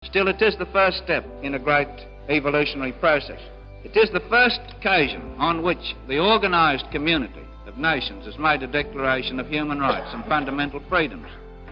Still, it is the first step in a great evolutionary process. It is the first occasion on which the organised community of nations has made a declaration of human rights and fundamental freedoms,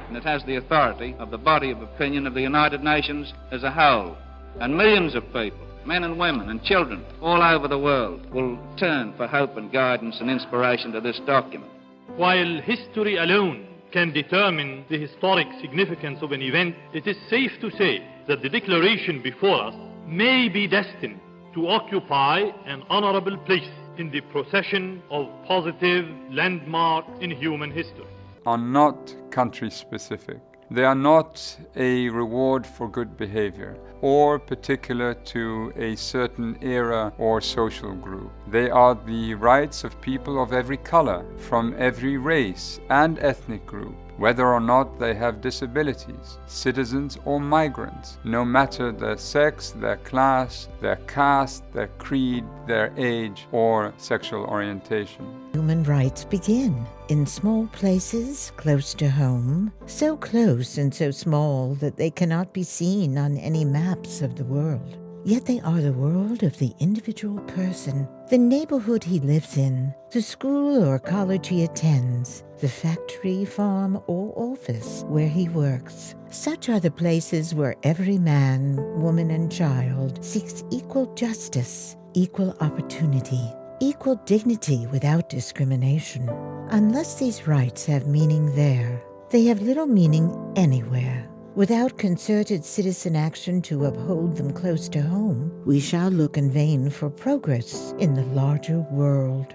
and it has the authority of the body of opinion of the United Nations as a whole. And millions of people, men and women and children all over the world, will turn for hope and guidance and inspiration to this document. While history alone can determine the historic significance of an event, it is safe to say that the declaration before us may be destined to occupy an honorable place in the procession of positive landmarks in human history. Are not country-specific. They are not a reward for good behavior or particular to a certain era or social group. They are the rights of people of every color, from every race and ethnic group, whether or not they have disabilities, citizens or migrants, no matter their sex, their class, their caste, their creed, their age, or sexual orientation. Human rights begin in small places close to home, so close and so small that they cannot be seen on any maps of the world. Yet they are the world of the individual person, the neighborhood he lives in, the school or college he attends, the factory, farm, or office where he works. Such are the places where every man, woman, and child seeks equal justice, equal opportunity, equal dignity without discrimination. Unless these rights have meaning there, they have little meaning anywhere. Without concerted citizen action to uphold them close to home, we shall look in vain for progress in the larger world.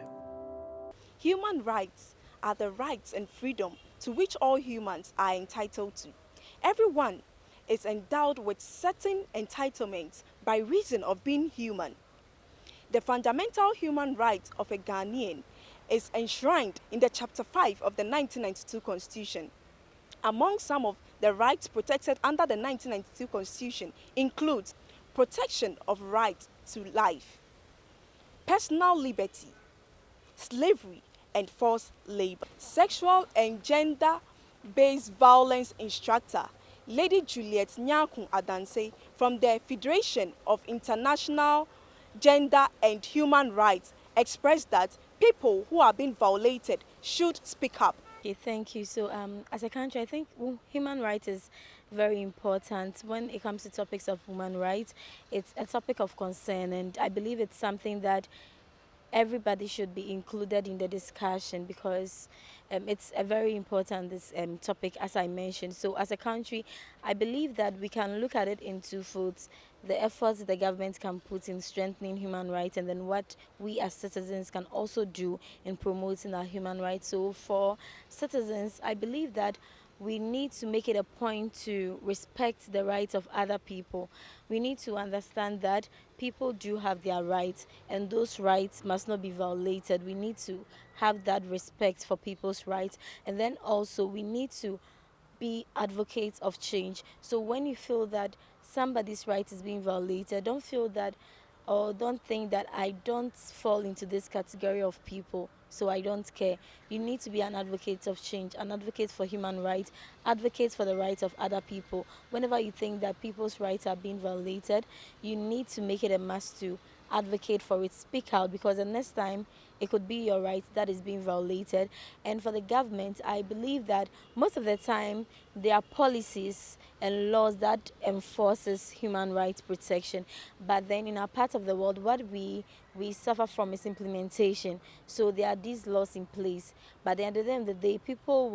Human rights are the rights and freedom to which all humans are entitled to. Everyone is endowed with certain entitlements by reason of being human. The fundamental human right of a Ghanaian is enshrined in the Chapter 5 of the 1992 Constitution. Among some of the rights protected under the 1992 Constitution includes protection of right to life, personal liberty, slavery and forced labor. Sexual and gender-based violence instructor Lady Juliet Nyarko Adansi from the Federation of International Gender and Human Rights expressed that people who are being violated should speak up. Okay, thank you. So as a country, I think human rights is very important. When it comes to topics of human rights, it's a topic of concern, and I believe it's something that everybody should be included in the discussion because it's a very important topic, as I mentioned. So as a country, I believe that we can look at it in two folds: the efforts the government can put in strengthening human rights, and then what we as citizens can also do in promoting our human rights. So for citizens, I believe that we need to make it a point to respect the rights of other people. We need to understand that people do have their rights and those rights must not be violated. We need to have that respect for people's rights, and then also we need to be advocates of change. So when you feel that somebody's right is being violated, don't feel that or don't think that I don't fall into this category of people, so I don't care. You need to be an advocate of change, an advocate for human rights, advocate for the rights of other people. Whenever you think that people's rights are being violated, you need to make it a must to advocate for it, speak out, because the next time it could be your right that is being violated. And for the government, I believe that most of the time there are policies and laws that enforces human rights protection, but then in our part of the world, what we suffer from is implementation. So there are these laws in place, but at the end of the day, people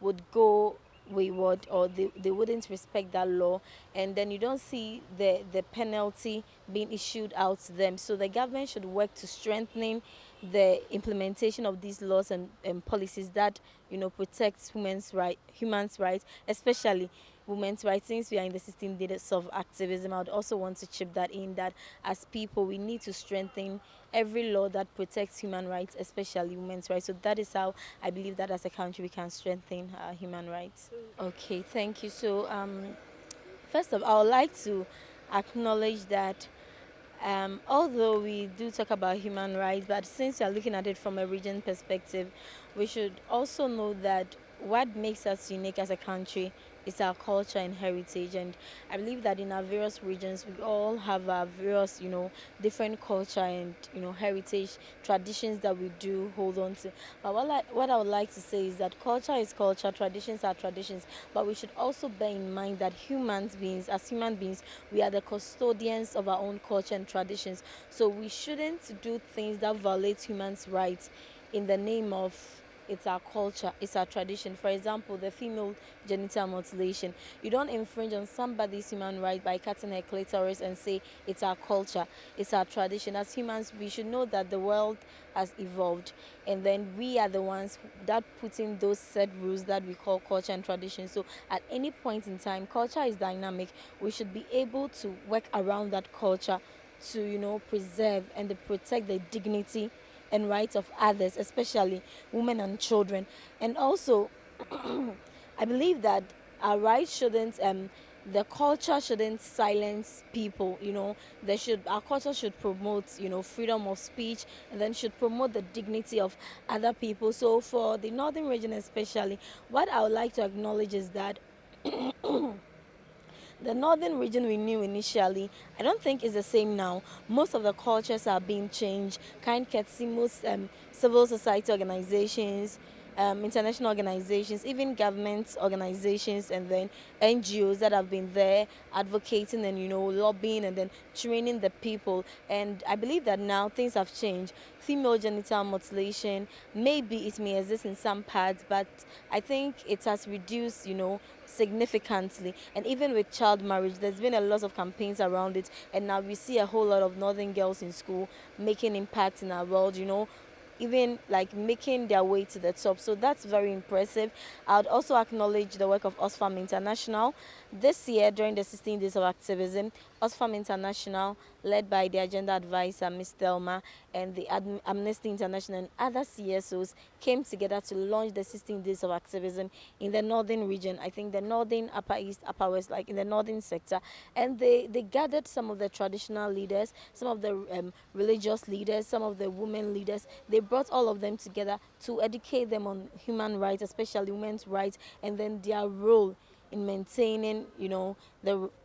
would go wayward, or they wouldn't respect that law, and then you don't see the penalty being issued out to them. So the government should work to strengthening the implementation of these laws and policies that protects human rights, especially women's rights. Since we are in the 16 days of activism, I would also want to chip that in, that as people we need to strengthen every law that protects human rights, especially women's rights. So that is how I believe that as a country we can strengthen human rights. Okay, thank you. So first of all, I would like to acknowledge that although we do talk about human rights, but since we are looking at it from a region perspective, we should also know that what makes us unique as a country it's our culture and heritage. And I believe that in our various regions, we all have our various, different culture and, heritage traditions that we do hold on to. But what I would like to say is that culture is culture, traditions are traditions, but we should also bear in mind that as human beings, we are the custodians of our own culture and traditions. So we shouldn't do things that violate humans' rights in the name of it's our culture, it's our tradition. For example, the female genital mutilation. You don't infringe on somebody's human right by cutting her clitoris and say it's our culture, it's our tradition. As humans, we should know that the world has evolved, and then we are the ones that put in those set rules that we call culture and tradition. So at any point in time, culture is dynamic. We should be able to work around that culture to, preserve and to protect the dignity and rights of others, especially women and children. And also, I believe that our rights shouldn't, the culture shouldn't silence people. Our culture should promote, freedom of speech, and then should promote the dignity of other people. So for the northern region especially, what I would like to acknowledge is that the northern region we knew initially, I don't think is the same now. Most of the cultures are being changed. Kind courtesy, most civil society organizations, international organizations, even government organizations, and then NGOs that have been there advocating and lobbying and then training the people. And I believe that now things have changed. Female genital mutilation, maybe it may exist in some parts, but I think it has reduced, significantly. And even with child marriage, there's been a lot of campaigns around it, and now we see a whole lot of northern girls in school making impact in our world, even like making their way to the top. So that's very impressive. I would also acknowledge the work of Oxfam International. This year, during the 16 days of activism, Oxfam International, led by the agenda advisor, Ms. Thelma, and the Amnesty International and other CSOs came together to launch the 16 days of activism in the northern region. I think the northern, upper east, upper west, like in the northern sector. And they gathered some of the traditional leaders, some of the religious leaders, some of the women leaders. They brought all of them together to educate them on human rights, especially women's rights, and then their role in maintaining,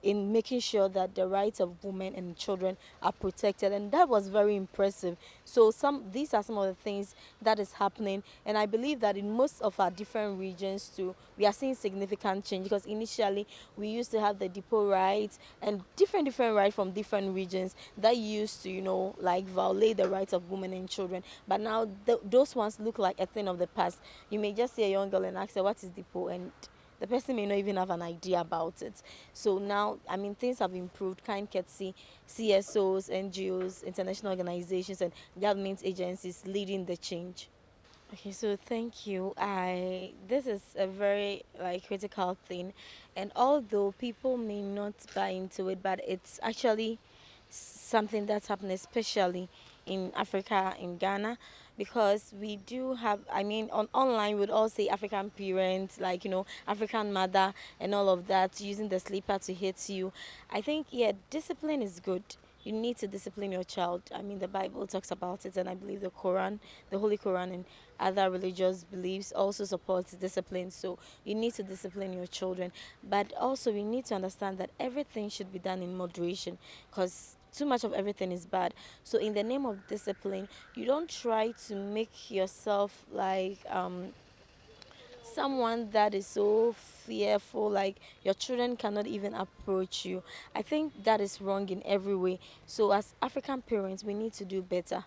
in making sure that the rights of women and children are protected. And that was very impressive. So these are some of the things that is happening. And I believe that in most of our different regions too, we are seeing significant change, because initially we used to have the depot rights and different rights from different regions that used to, violate the rights of women and children. But now those ones look like a thing of the past. You may just see a young girl and ask her, what is depot? And the person may not even have an idea about it. So now, things have improved. Kind courtesy, CSOs, NGOs, international organizations, and government agencies leading the change. Okay, so thank you. This is a very critical thing, and although people may not buy into it, but it's actually something that's happening, especially in Africa, in Ghana, because we do have, on online we'd all say African parents, African mother and all of that, using the slipper to hit you. I think, yeah, discipline is good. You need to discipline your child. The Bible talks about it, and I believe the Quran, the Holy Quran, and other religious beliefs also supports discipline. So you need to discipline your children. But also we need to understand that everything should be done in moderation, because too much of everything is bad. So in the name of discipline, you don't try to make yourself someone that is so fearful, like your children cannot even approach you. I think that is wrong in every way. So as African parents, we need to do better.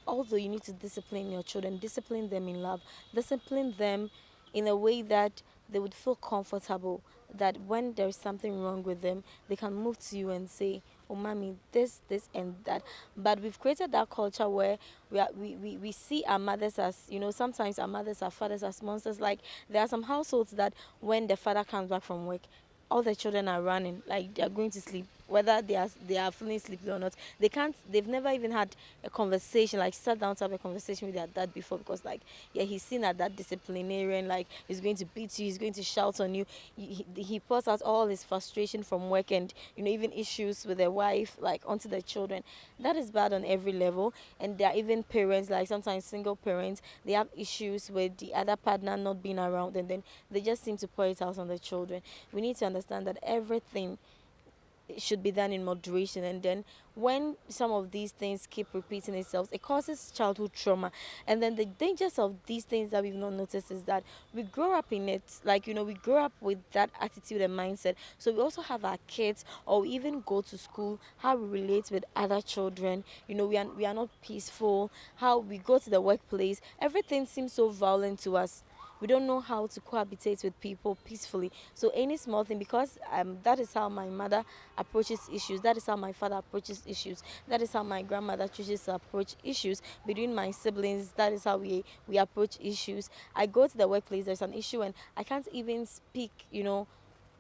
Although you need to discipline your children, discipline them in love, discipline them in a way that they would feel comfortable, that when there is something wrong with them, they can move to you and say, oh mommy, this and that. But we've created that culture where we see our mothers as, sometimes our mothers, our fathers as monsters. Like there are some households that when the father comes back from work, all the children are running, like they're going to sleep. whether they are feeling sleepy or not. They've never even had a conversation, like sat down to have a conversation with their dad before, because like, yeah, he's seen at that disciplinarian, like he's going to beat you, he's going to shout on you. He pours out all his frustration from work, and even issues with their wife, like onto the children. That is bad on every level. And there are even parents, like sometimes single parents, they have issues with the other partner not being around, and then they just seem to pour it out on the children. We need to understand that everything should be done in moderation, and then when some of these things keep repeating itself, it causes childhood trauma. And then the dangers of these things that we've not noticed is that we grow up in it, like we grow up with that attitude and mindset. So we also have our kids, or we even go to school, how we relate with other children. We are not peaceful. How we go to the workplace, everything seems so violent to us. We don't know how to cohabitate with people peacefully. So any small thing, because that is how my mother approaches issues, that is how my father approaches issues, that is how my grandmother chooses to approach issues between my siblings, that is how we approach issues. I go to the workplace, there's an issue, and I can't even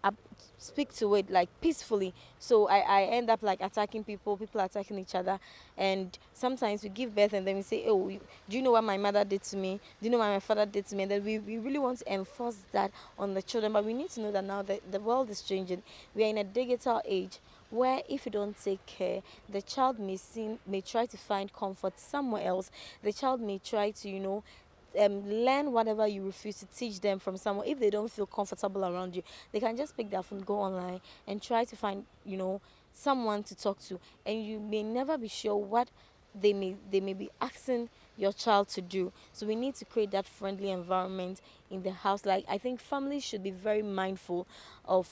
up, speak to it like peacefully. So I end up like attacking people attacking each other. And sometimes we give birth and then we say, oh, do you know what my mother did to me? Do you know what my father did to me? And then we really want to enforce that on the children. But we need to know that now that the world is changing. We are in a digital age where if you don't take care, the child may try to find comfort somewhere else. The child may try to, learn whatever you refuse to teach them from someone. If they don't feel comfortable around you, they can just pick their phone, go online, and try to find someone to talk to. And you may never be sure what they may be asking your child to do. So we need to create that friendly environment in the house. Like, I think families should be very mindful of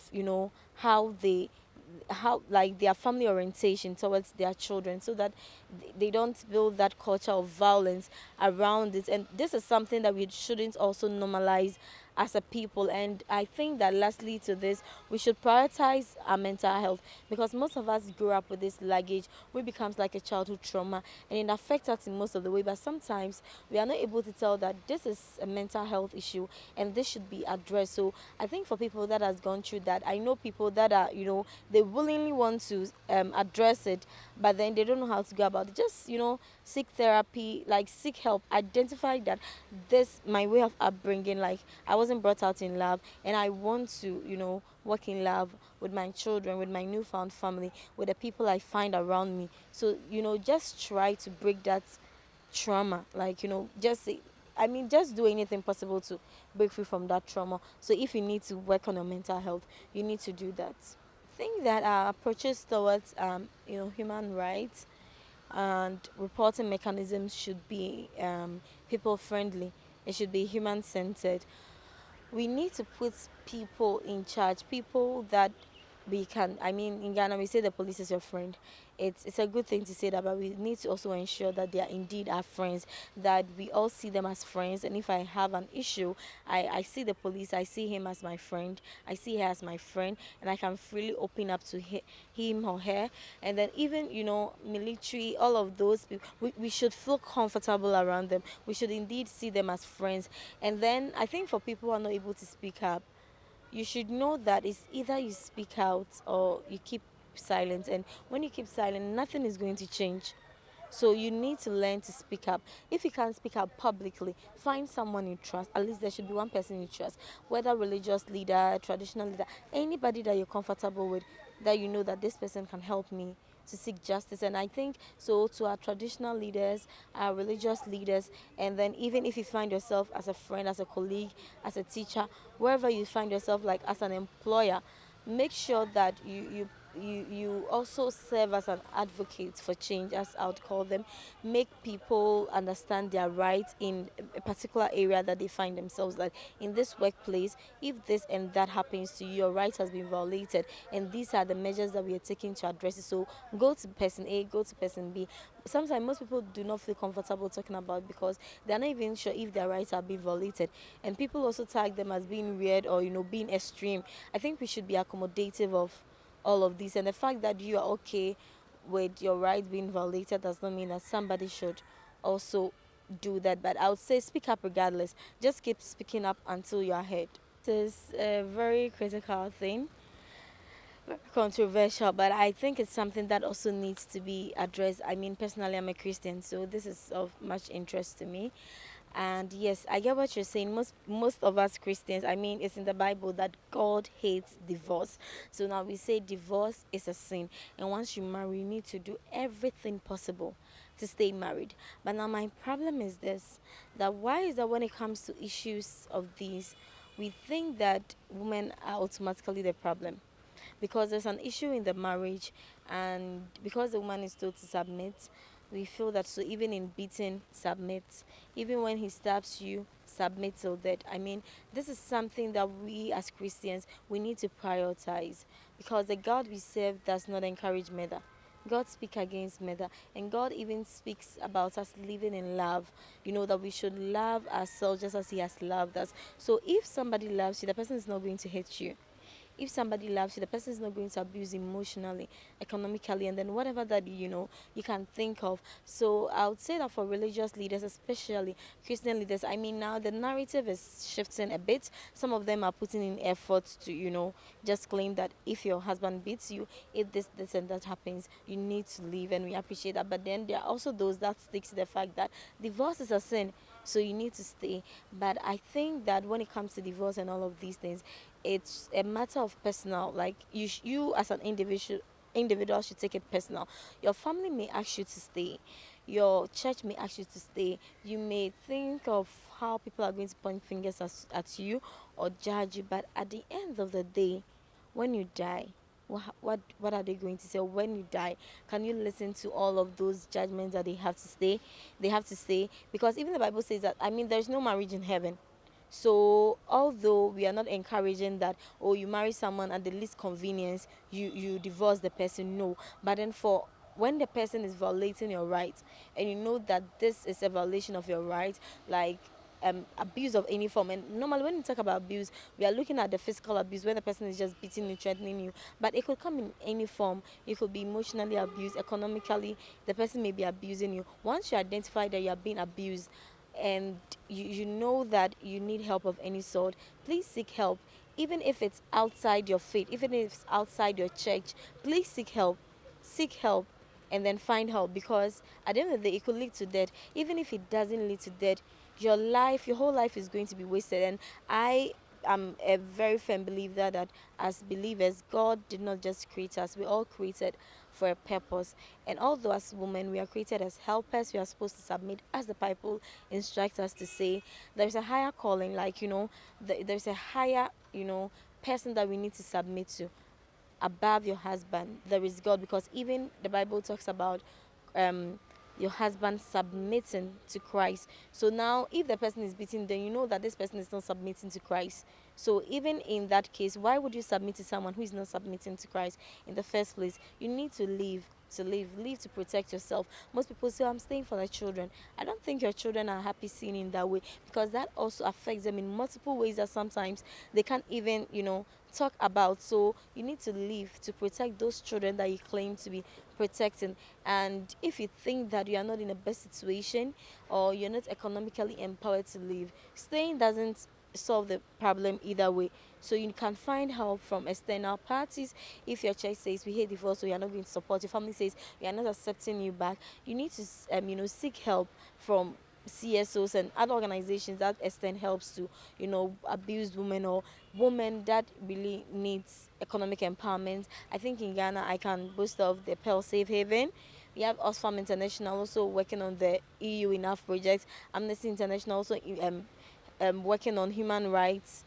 how like their family orientation towards their children, so that they don't build that culture of violence around it. And this is something that we shouldn't also normalize as a people. And I think that lastly to this, we should prioritize our mental health, because most of us grew up with this luggage, which becomes like a childhood trauma, and it affects us in most of the way. But sometimes we are not able to tell that this is a mental health issue and this should be addressed. So I think for people that has gone through that, I know people that are they willingly want to address it, but then they don't know how to go about it. Just seek therapy, like seek help, identify that this my way of upbringing, like I wasn't brought out in love, and I want to work in love with my children, with my newfound family, with the people I find around me. So just try to break that trauma, like just do anything possible to break free from that trauma. So if you need to work on your mental health, you need to do that. I think that our approaches towards human rights and reporting mechanisms should be people friendly. It should be human centered. We need to put people in charge, people that we can. I mean, in Ghana, we say the police is your friend. It's a good thing to say that, but we need to also ensure that they are indeed our friends, that we all see them as friends. And if I have an issue, I see the police, I see him as my friend, I see her as my friend, and I can freely open up to him or her. And then even, military, all of those people, we should feel comfortable around them. We should indeed see them as friends. And then I think for people who are not able to speak up, you should know that it's either you speak out or you keep silent. And when you keep silent, nothing is going to change. So you need to learn to speak up. If you can't speak up publicly, find someone you trust. At least there should be one person you trust, whether religious leader, traditional leader, anybody that you're comfortable with, that you know that this person can help me to seek justice. And I think so to our traditional leaders, our religious leaders, and then even if you find yourself as a friend, as a colleague, as a teacher, wherever you find yourself, like as an employer, make sure that you also serve as an advocate for change, as I would call them. Make people understand their rights in a particular area that they find themselves. Like in this workplace, if this and that happens to you, your right has been violated, and these are the measures that we are taking to address it. So go to person A, go to person B. Sometimes most people do not feel comfortable talking about it because they're not even sure if their rights are being violated, and people also tag them as being weird or being extreme. I think we should be accommodative of all of this, and the fact that you are okay with your rights being violated does not mean that somebody should also do that. But I would say speak up regardless. Just keep speaking up until you are heard. This is a very critical thing. controversial, but I think it's something that also needs to be addressed. I mean, personally, I'm a Christian, so this is of much interest to me. And yes, I get what you're saying. Most of us Christians, I mean, it's in the Bible that God hates divorce. So now we say divorce is a sin, and once you marry, you need to do everything possible to stay married. But now my problem is this: that why is that when it comes to issues of these, we think that women are automatically the problem because there's an issue in the marriage, and because the woman is told to submit, we feel that, so even in beating, submit. Even when he stabs you, submit till death. I mean, this is something that we as Christians, we need to prioritize, because the God we serve does not encourage murder. God speaks against murder, and God even speaks about us living in love. You know, that we should love ourselves just as he has loved us. So if somebody loves you, the person is not going to hate you. If somebody loves you, the person is not going to abuse emotionally, economically, and then whatever that you can think of. So I would say that for religious leaders, especially Christian leaders, I mean, now the narrative is shifting a bit. Some of them are putting in efforts to just claim that if your husband beats you, if this and that happens, you need to leave, and we appreciate that. But then there are also those that stick to the fact that divorce is a sin, so you need to stay. But I think that when it comes to divorce and all of these things, it's a matter of personal. Like you as an individual should take it personal. Your family may ask you to stay, your church may ask you to stay. You may think of how people are going to point fingers at you or judge you, but at the end of the day, when you die, what are they going to say? When you die, can you listen to all of those judgments that they have to say? Because even the Bible says that, I mean, there's no marriage in heaven. So although we are not encouraging that, oh, you marry someone at the least convenience, you divorce the person, no. But then for when the person is violating your rights, and you know that this is a violation of your rights, like abuse of any form. And normally when we talk about abuse, we are looking at the physical abuse where the person is just beating you, threatening you, but it could come in any form. You could be emotionally abused, economically the person may be abusing you. Once you identify that you are being abused, and you know that you need help of any sort, please seek help. Even if it's outside your faith, even if it's outside your church, please seek help. Seek help, and then find help, because at the end of the day, it could lead to death. Even if it doesn't lead to death, your whole life is going to be wasted. And I am a very firm believer that as believers, God did not just create us, we're all created for a purpose. And although as women we are created as helpers, we are supposed to submit, as the Bible instructs us to say. There's a higher calling, like there's a higher person that we need to submit to above your husband. There is God, because even the Bible talks about um your husband submitting to Christ. So now if the person is beaten, then you know that this person is not submitting to Christ. So even in that case, why would you submit to someone who is not submitting to Christ in the first place? You need to leave to protect yourself. Most people say, I'm staying for the children. I don't think your children are happy seeing in that way, because that also affects them in multiple ways that sometimes they can't even talk about. So you need to leave to protect those children that you claim to be protecting. And if you think that you are not in the best situation, or you're not economically empowered to leave, staying doesn't solve the problem either way. So you can find help from external parties. If your church says we hate divorce, so you're not going to support, your family says we are not accepting you back, you need to seek help from CSOs and other organizations that extend helps to abused women, or women that really needs economic empowerment. I think in Ghana I can boast of the Pearl Safe Haven. We have Oxfam International also working on the EU Enough project. Amnesty International also working on human rights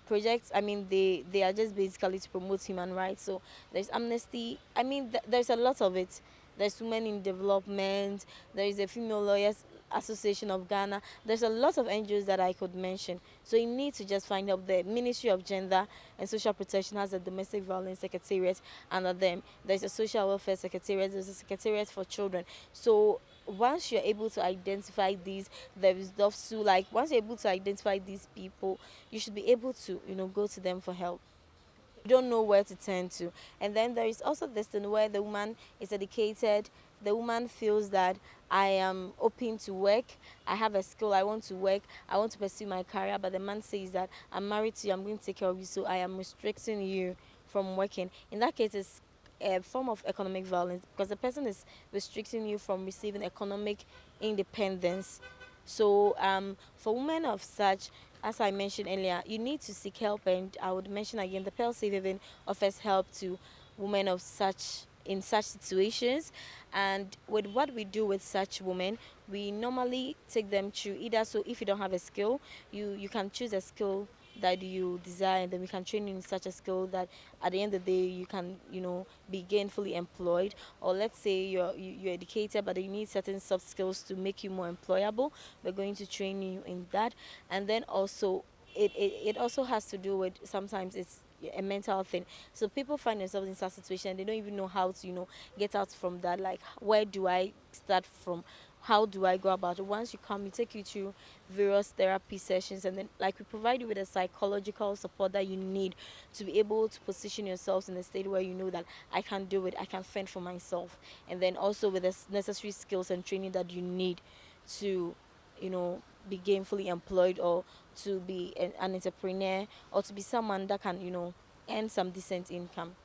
projects. I mean, they are just basically to promote human rights. So there's Amnesty. I mean, there's a lot of it. There's Women in Development. There is a Female Lawyers Association of Ghana. There's a lot of NGOs that I could mention. So you need to just find out. The Ministry of Gender and Social Protection has a Domestic Violence Secretariat under them. There's a Social Welfare Secretariat. There's a Secretariat for Children. So once you're able to identify these, there is those who, like, once you're able to identify these people, you should be able to go to them for help. You don't know where to turn to. And then there is also this thing where the woman is educated. The woman feels that I am open to work, I have a skill, I want to work, I want to pursue my career, but the man says that I'm married to you, I'm going to take care of you, so I am restricting you from working. In that case, it's a form of economic violence because the person is restricting you from receiving economic independence. So for women of such, as I mentioned earlier, you need to seek help, and I would mention again the Pearl Safe Haven offers help to women of such in such situations. And with what we do with such women, we normally take them through either, so if you don't have a skill, you can choose a skill that you desire, and then we can train you in such a skill that at the end of the day you can be gainfully employed. Or let's say you're educated but you need certain soft skills to make you more employable, we're going to train you in that. And then also it also has to do with, sometimes it's a mental thing. So people find themselves in such situation and they don't even know how to get out from that. Like, where do I start from? How do I go about it? Once you come, we take you through various therapy sessions, and then like we provide you with the psychological support that you need to be able to position yourselves in a state where you know that I can do it, I can fend for myself. And then also with the necessary skills and training that you need to be gainfully employed, or to be an entrepreneur, or to be someone that can earn some decent income.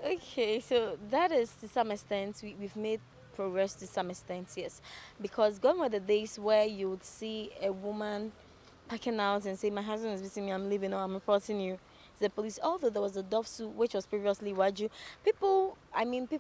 Okay, so that is, to some extent, we've made progress to some extent, yes. Because gone were the days where you would see a woman packing out and say, my husband is visiting me, I'm leaving, or I'm reporting you to the police. Although there was a dove suit, which was previously Waju, people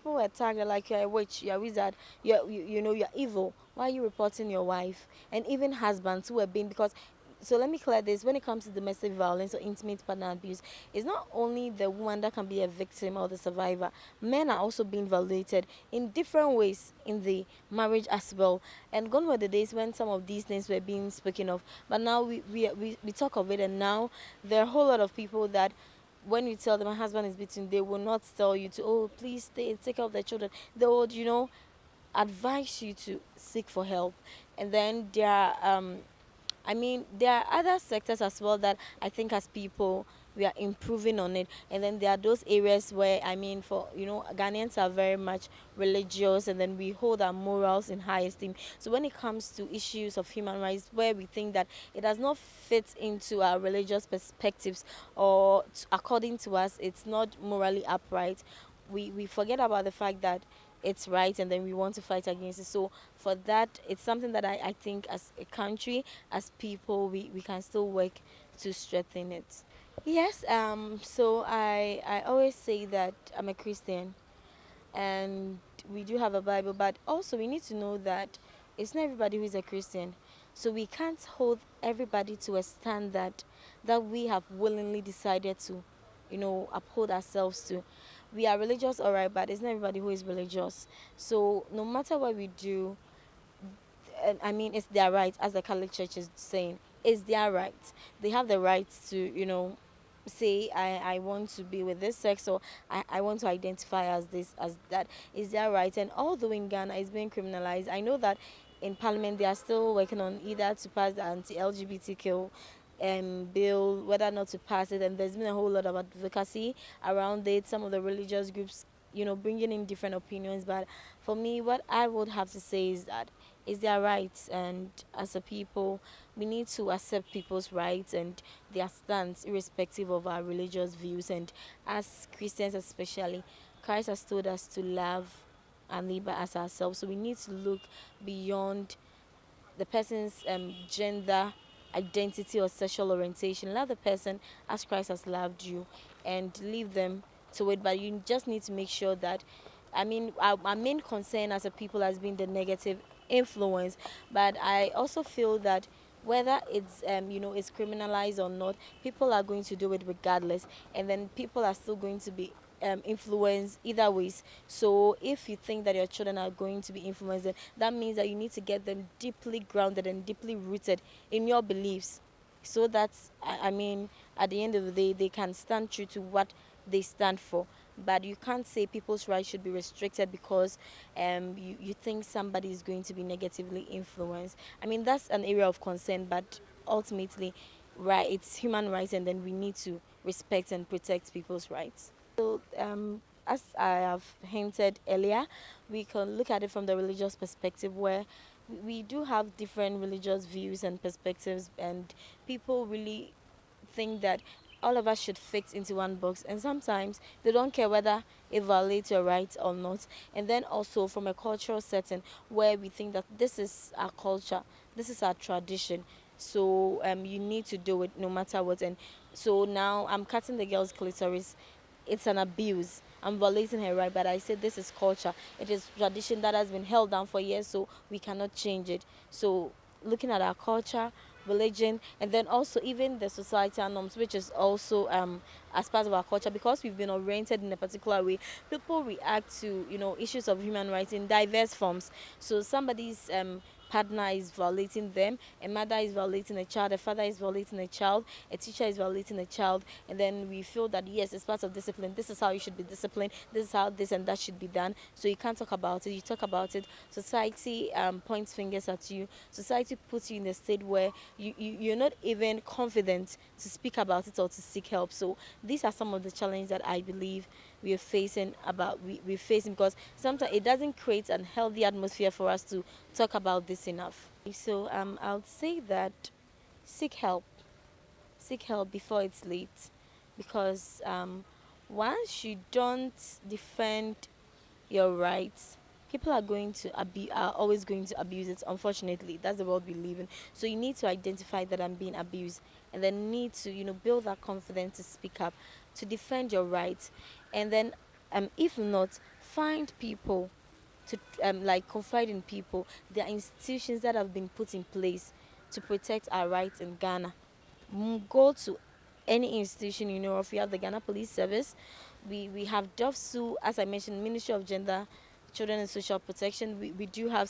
were tagged like, you're a witch, you're a wizard, you're evil. Why are you reporting your wife? And even husbands who were being, because, so let me clear this, when it comes to domestic violence or intimate partner abuse, it's not only the woman that can be a victim or the survivor. Men are also being violated in different ways in the marriage as well. And gone were the days when some of these things were being spoken of, but now we talk of it. And now there are a whole lot of people that when you tell them my husband is beaten, they will not tell you to, oh, please stay, take care of their children. They would advise you to seek for help. And then there are there are other sectors as well that I think as people we are improving on it. And then there are those areas where, for Ghanaians are very much religious, and then we hold our morals in high esteem. So when it comes to issues of human rights where we think that it does not fit into our religious perspectives, or according to us it's not morally upright, we forget about the fact that it's right, and then we want to fight against it. So for that, it's something that I think as a country, as people, we can still work to strengthen it. Yes, so I always say that I'm a Christian, and we do have a Bible, but also we need to know that it's not everybody who is a Christian. So we can't hold everybody to a standard that we have willingly decided to, uphold ourselves to. We are religious, all right, but it's not everybody who is religious. So no matter what we do, it's their right, as the Catholic Church is saying, it's their right. They have the right to, say I want to be with this sex, or I want to identify as this, as that. Is their right. And although in Ghana it's being criminalized, I know that in Parliament they are still working on either to pass the anti-LGBTQ bill, whether or not to pass it, and there's been a whole lot of advocacy around it. Some of the religious groups, bringing in different opinions. But for me, what I would have to say is that it's their rights, and as a people, we need to accept people's rights and their stance, irrespective of our religious views. And as Christians, especially, Christ has told us to love our neighbor as ourselves. So we need to look beyond the person's gender identity or sexual orientation. Love the person as Christ has loved you, and leave them to it. But you just need to make sure that, our main concern as a people has been the negative influence. But I also feel that whether it's criminalized or not, people are going to do it regardless, and then people are still going to be influenced either ways. So if you think that your children are going to be influenced, then that means that you need to get them deeply grounded and deeply rooted in your beliefs, so that at the end of the day they can stand true to what they stand for. But you can't say people's rights should be restricted because you think somebody is going to be negatively influenced. That's an area of concern, but ultimately, right, it's human rights, and then we need to respect and protect people's rights. So, as I have hinted earlier, we can look at it from the religious perspective, where we do have different religious views and perspectives, and people really think that all of us should fit into one box, and sometimes they don't care whether it violates your rights or not. And then also from a cultural setting where we think that this is our culture, this is our tradition, so you need to do it no matter what. And so now I'm cutting the girl's clitoris. It's an abuse. I'm violating her right, but I said this is culture. It is tradition that has been held down for years, so we cannot change it. So looking at our culture, religion, and then also even the societal norms, which is also as part of our culture, because we've been oriented in a particular way. People react to issues of human rights in diverse forms. So somebody's partner is violating them, a mother is violating a child, a father is violating a child, a teacher is violating a child, and then we feel that yes, it's part of discipline. This is how you should be disciplined. This is how this and that should be done. So you can't talk about it. You talk about it. Society points fingers at you. Society puts you in a state where you're not even confident to speak about it or to seek help. So these are some of the challenges that I believe we're facing because sometimes it doesn't create a healthy atmosphere for us to talk about this enough. So I'll say that seek help before it's late, because once you don't defend your rights, people are always going to abuse it. Unfortunately, that's the world we live in. So you need to identify that I'm being abused, and then need to build that confidence to speak up, to defend your rights, and then if not, find people to confide in people. There are institutions that have been put in place to protect our rights in Ghana. Go to any institution you know of. We have the Ghana Police Service. We have DOFSU, as I mentioned, Ministry of Gender, Children and Social Protection. They do have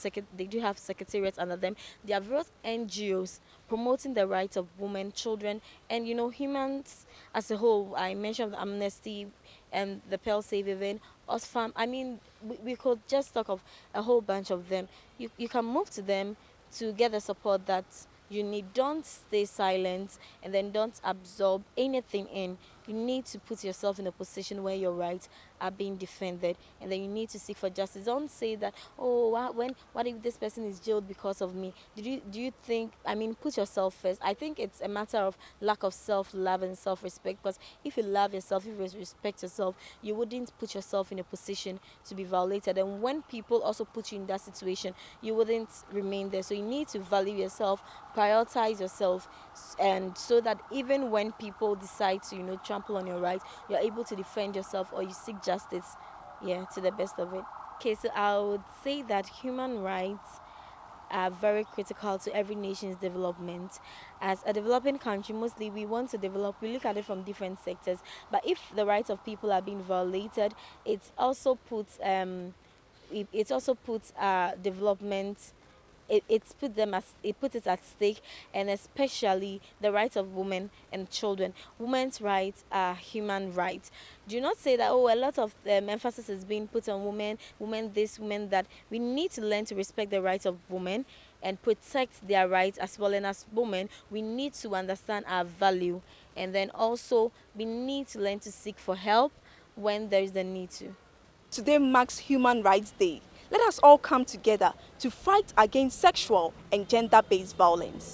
secretariats under them. There are various NGOs promoting the rights of women, children, and humans as a whole. I mentioned Amnesty and the Pearl Save Even, Osfam. I mean, we could just talk of a whole bunch of them. You can move to them to get the support that you need. Don't stay silent, and then don't absorb anything in. You need to put yourself in a position where your rights are being defended, and then you need to seek for justice. Don't say that, what if this person is jailed because of me? Do you think, put yourself first. I think it's a matter of lack of self-love and self-respect, because if you love yourself, if you respect yourself, you wouldn't put yourself in a position to be violated. And when people also put you in that situation, you wouldn't remain there. So you need to value yourself, prioritize yourself, and so that even when people decide to trample on your rights, you're able to defend yourself, or you seek justice to the best of it. Okay, so I would say that human rights are very critical to every nation's development. As a developing country, mostly we want to develop, we look at it from different sectors, but if the rights of people are being violated, it also puts development, it puts it at stake, and especially the rights of women and children. Women's rights are human rights. Do not say that a lot of emphasis is being put on women this, women that. We need to learn to respect the rights of women and protect their rights as well. And as women, we need to understand our value, and then also we need to learn to seek for help when there is the need to. Today marks Human Rights Day. Let us all come together to fight against sexual and gender-based violence.